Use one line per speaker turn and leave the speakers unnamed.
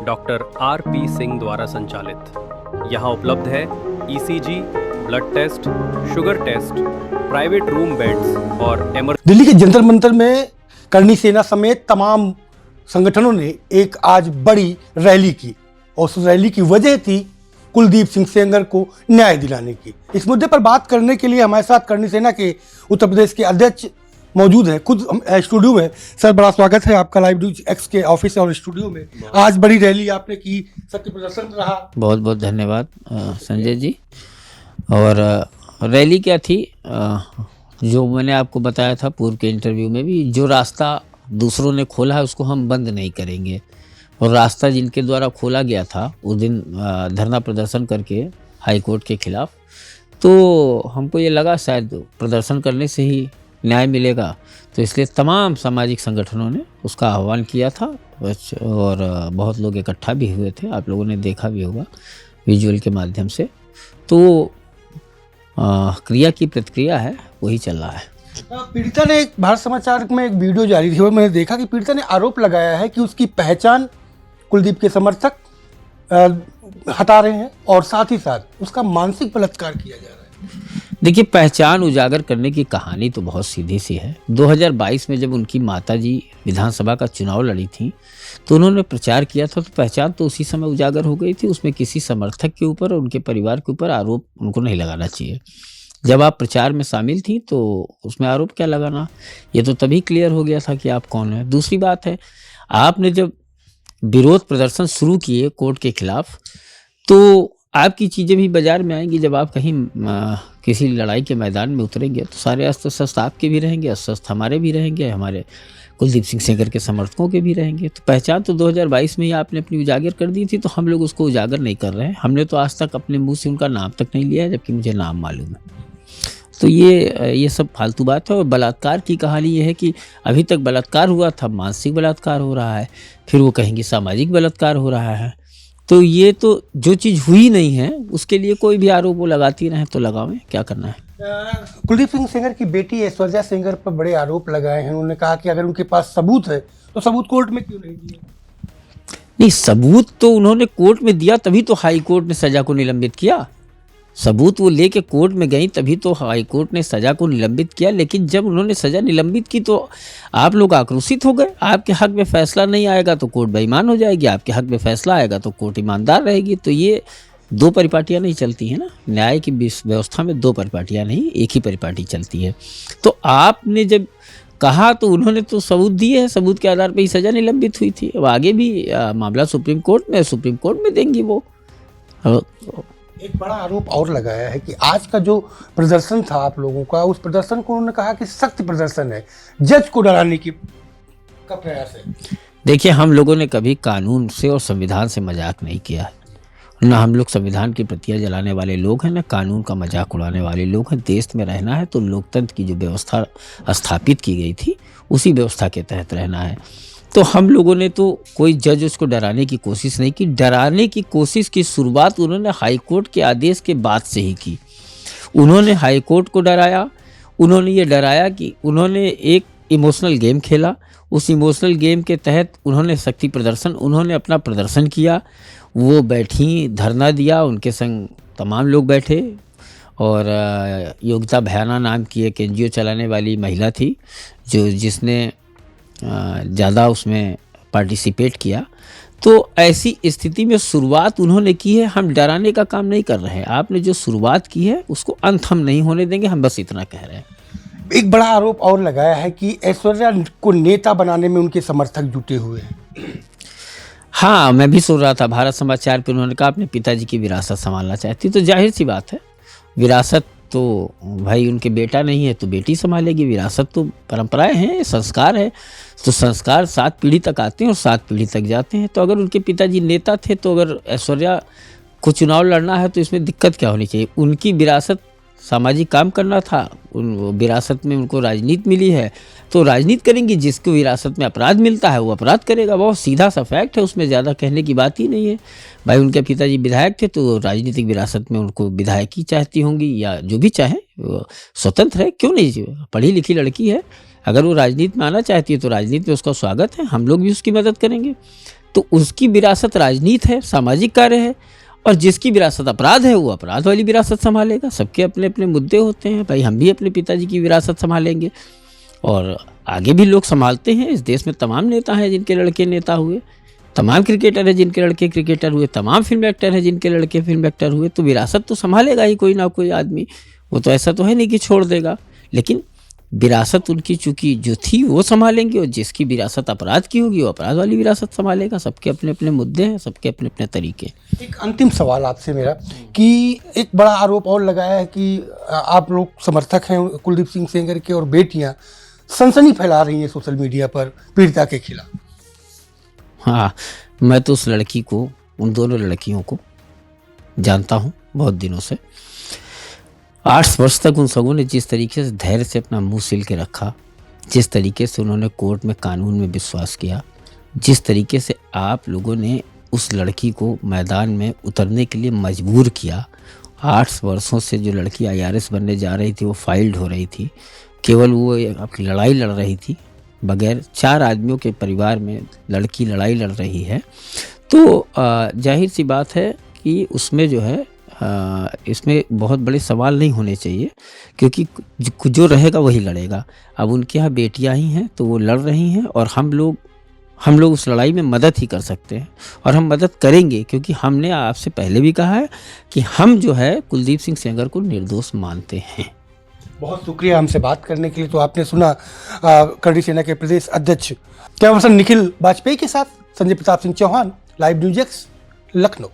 Doctor RP. Singh द्वारा संचालित। यहाँ उपलब्ध है ECG, blood test, sugar test, private room beds और
दिल्ली के जंतर मंतर में करणी सेना समेत तमाम संगठनों ने एक आज बड़ी रैली की और उस रैली की वजह थी कुलदीप सिंह सेंगर को न्याय दिलाने की। इस मुद्दे पर बात करने के लिए हमारे साथ करणी सेना के उत्तर प्रदेश के अध्यक्ष मौजूद है, खुद स्टूडियो में। सर, बड़ा स्वागत है आपका लाइव न्यूज एक्स के ऑफिस और स्टूडियो में। आज बड़ी रैली आपने की, सत्य प्रदर्शन रहा।
बहुत बहुत धन्यवाद संजय जी। और रैली क्या थी, जो मैंने आपको बताया था पूर्व के इंटरव्यू में भी, जो रास्ता दूसरों ने खोला है उसको हम बंद नहीं करेंगे। और रास्ता जिनके द्वारा खोला गया था उस दिन धरना प्रदर्शन करके हाई कोर्ट के खिलाफ, तो हमको ये लगा शायद प्रदर्शन करने से ही न्याय मिलेगा, तो इसलिए तमाम सामाजिक संगठनों ने उसका आह्वान किया था और बहुत लोग इकट्ठा भी हुए थे। आप लोगों ने देखा भी होगा विजुअल के माध्यम से। तो क्रिया की प्रतिक्रिया है, वही चल रहा है।
पीड़िता ने भारत समाचार में एक वीडियो जारी थी और मैंने देखा कि पीड़िता ने आरोप लगाया है कि उसकी पहचान कुलदीप के समर्थक हटा रहे हैं और साथ ही साथ उसका मानसिक बलात्कार किया जा रहा है।
देखिए, पहचान उजागर करने की कहानी तो बहुत सीधी सी है। 2022 में जब उनकी माताजी विधानसभा का चुनाव लड़ी थी तो उन्होंने प्रचार किया था, तो पहचान तो उसी समय उजागर हो गई थी। उसमें किसी समर्थक के ऊपर और उनके परिवार के ऊपर आरोप उनको नहीं लगाना चाहिए। जब आप प्रचार में शामिल थी तो उसमें आरोप क्या लगाना, ये तो तभी क्लियर हो गया था कि आप कौन है। दूसरी बात है, आपने जब विरोध प्रदर्शन शुरू किए कोर्ट के खिलाफ, तो आपकी चीज़ें भी बाजार में आएंगी। जब आप कहीं किसी लड़ाई के मैदान में उतरेंगे तो सारे अस्त्र शस्त्र आपके भी रहेंगे, अस्त्र शस्त्र हमारे भी रहेंगे, हमारे कुलदीप सिंह सेंगर के समर्थकों के भी रहेंगे। तो पहचान तो 2022 में ही आपने अपनी उजागर कर दी थी, तो हम लोग उसको उजागर नहीं कर रहे हैं। हमने तो आज तक अपने मुंह से उनका नाम तक नहीं लिया है, जबकि मुझे नाम मालूम है। तो ये सब फालतू बात है। और बलात्कार की कहानी ये है कि अभी तक बलात्कार हुआ था, मानसिक बलात्कार हो रहा है, फिर वो कहेंगे सामाजिक बलात्कार हो रहा है। तो ये तो जो चीज़ हुई नहीं है उसके लिए कोई भी आरोप वो लगाती रहें तो लगावें, क्या करना है।
कुलदीप सिंह सेंगर की बेटी ऐश्वर्या सेंगर पर बड़े आरोप लगाए हैं। उन्होंने कहा कि अगर उनके पास सबूत है तो सबूत कोर्ट में क्यों नहीं दिए।
नहीं, सबूत तो उन्होंने कोर्ट में दिया, तभी तो हाई कोर्ट ने सजा को निलंबित किया। सबूत वो लेके कोर्ट में गई, तभी तो हाई कोर्ट ने सजा को निलंबित किया। लेकिन जब उन्होंने सजा निलंबित की तो आप लोग आक्रोशित हो गए। आपके हक में फैसला नहीं आएगा तो कोर्ट बेईमान हो जाएगी, आपके हक में फैसला आएगा तो कोर्ट ईमानदार रहेगी। तो ये दो परिपाटियाँ नहीं चलती हैं ना। न्याय की व्यवस्था में दो परिपाटियाँ नहीं, एक ही परिपाटी चलती है। तो आपने जब कहा तो उन्होंने तो सबूत दिए हैं, सबूत के आधार पर ही सजा निलंबित हुई थी। अब आगे भी मामला सुप्रीम कोर्ट में देंगी वो।
एक बड़ा आरोप और लगाया है कि आज का जो प्रदर्शन था आप लोगों का, उस प्रदर्शन को उन्होंने कहा कि सख्त प्रदर्शन है, जज को डराने का प्रयास है।
देखिए, हम लोगों ने कभी कानून से और संविधान से मजाक नहीं किया है। ना हम लोग संविधान की प्रतियां जलाने वाले लोग हैं, ना कानून का मजाक उड़ाने वाले लोग हैं। देश में रहना है तो लोकतंत्र की जो व्यवस्था स्थापित की गई थी उसी व्यवस्था के तहत रहना है। तो हम लोगों ने तो कोई जज उसको डराने की कोशिश नहीं की। डराने की कोशिश की शुरुआत उन्होंने हाई कोर्ट के आदेश के बाद से ही की। उन्होंने हाई कोर्ट को डराया। उन्होंने ये डराया कि उन्होंने एक इमोशनल गेम खेला। उस इमोशनल गेम के तहत उन्होंने शक्ति प्रदर्शन, उन्होंने अपना प्रदर्शन किया। वो बैठी, धरना दिया, उनके संग तमाम लोग बैठे। और योगिता भयाना नाम की एक NGO चलाने वाली महिला थी जिसने ज़्यादा उसमें पार्टिसिपेट किया। तो ऐसी स्थिति में शुरुआत उन्होंने की है। हम डराने का काम नहीं कर रहे हैं। आपने जो शुरुआत की है उसको अंत हम नहीं होने देंगे, हम बस इतना कह रहे हैं।
एक बड़ा आरोप और लगाया है कि ऐश्वर्या को नेता बनाने में उनके समर्थक जुटे हुए हैं।
हाँ, मैं भी सुन रहा था भारत समाचार पे, उन्होंने कहा अपने पिताजी की विरासत संभालना चाहती। तो जाहिर सी बात है, विरासत तो भाई उनके बेटा नहीं है तो बेटी संभालेगी। विरासत तो परंपराएं हैं, संस्कार है। तो संस्कार 7 पीढ़ी तक आते हैं और 7 पीढ़ी तक जाते हैं। तो अगर उनके पिताजी नेता थे तो अगर ऐश्वर्या को चुनाव लड़ना है तो इसमें दिक्कत क्या होनी चाहिए। उनकी विरासत सामाजिक काम करना था, उन विरासत में उनको राजनीति मिली है तो राजनीति करेंगी। जिसको विरासत में अपराध मिलता है वो अपराध करेगा। बहुत सीधा सा फैक्ट है, उसमें ज़्यादा कहने की बात ही नहीं है। भाई उनके पिताजी विधायक थे तो राजनीतिक विरासत में उनको विधायकी चाहती होंगी, या जो भी चाहे स्वतंत्र है, क्यों नहीं। पढ़ी लिखी लड़की है, अगर वो राजनीति में आना चाहती है तो राजनीति में उसका स्वागत है, हम लोग भी उसकी मदद करेंगे। तो उसकी विरासत राजनीति है, सामाजिक कार्य है, और जिसकी विरासत अपराध है वो अपराध वाली विरासत संभालेगा। सबके अपने अपने मुद्दे होते हैं। भाई हम भी अपने पिताजी की विरासत संभालेंगे और आगे भी लोग संभालते हैं। इस देश में तमाम नेता हैं जिनके लड़के नेता हुए, तमाम क्रिकेटर हैं जिनके लड़के क्रिकेटर हुए, तमाम फिल्म एक्टर हैं जिनके लड़के फिल्म एक्टर हुए। तो विरासत तो संभालेगा ही कोई ना कोई आदमी। वो तो ऐसा तो है नहीं कि छोड़ देगा, लेकिन विरासत उनकी चूंकि जो थी वो संभालेंगे, और जिसकी विरासत अपराध की होगी वो अपराध वाली विरासत संभालेगा। सबके अपने अपने मुद्दे हैं, सबके अपने अपने तरीके।
एक अंतिम सवाल आपसे मेरा कि एक बड़ा आरोप और लगाया है कि आप लोग समर्थक हैं कुलदीप सिंह सेंगर के, और बेटियां सनसनी फैला रही हैं सोशल मीडिया पर पीड़िता के खिलाफ।
हाँ, मैं तो उस लड़की को, उन दोनों लड़कियों को जानता हूँ बहुत दिनों से। 8 वर्ष तक उन सबों ने जिस तरीके से धैर्य से अपना मुंह सिल के रखा, जिस तरीके से उन्होंने कोर्ट में कानून में विश्वास किया, जिस तरीके से आप लोगों ने उस लड़की को मैदान में उतरने के लिए मजबूर किया। 8 वर्षों से जो लड़की IRS बनने जा रही थी वो फाइल्ड हो रही थी, केवल वो अपनी लड़ाई लड़ रही थी बगैर 4 आदमियों के परिवार में लड़की लड़ाई लड़ रही है। तो जाहिर सी बात है कि उसमें जो है इसमें बहुत बड़े सवाल नहीं होने चाहिए, क्योंकि जो रहेगा वही लड़ेगा। अब उनके यहाँ बेटियां ही हैं तो वो लड़ रही हैं, और हम लोग उस लड़ाई में मदद ही कर सकते हैं, और हम मदद करेंगे, क्योंकि हमने आपसे पहले भी कहा है कि हम जो है कुलदीप सिंह सेंगर को निर्दोष मानते हैं।
बहुत शुक्रिया हमसे बात करने के लिए। तो आपने सुना करणी सेना के प्रदेश अध्यक्ष कैमरा पर्सन निखिल वाजपेयी के साथ Sanjay Pratap Singh Chauhan, live news X, Lucknow.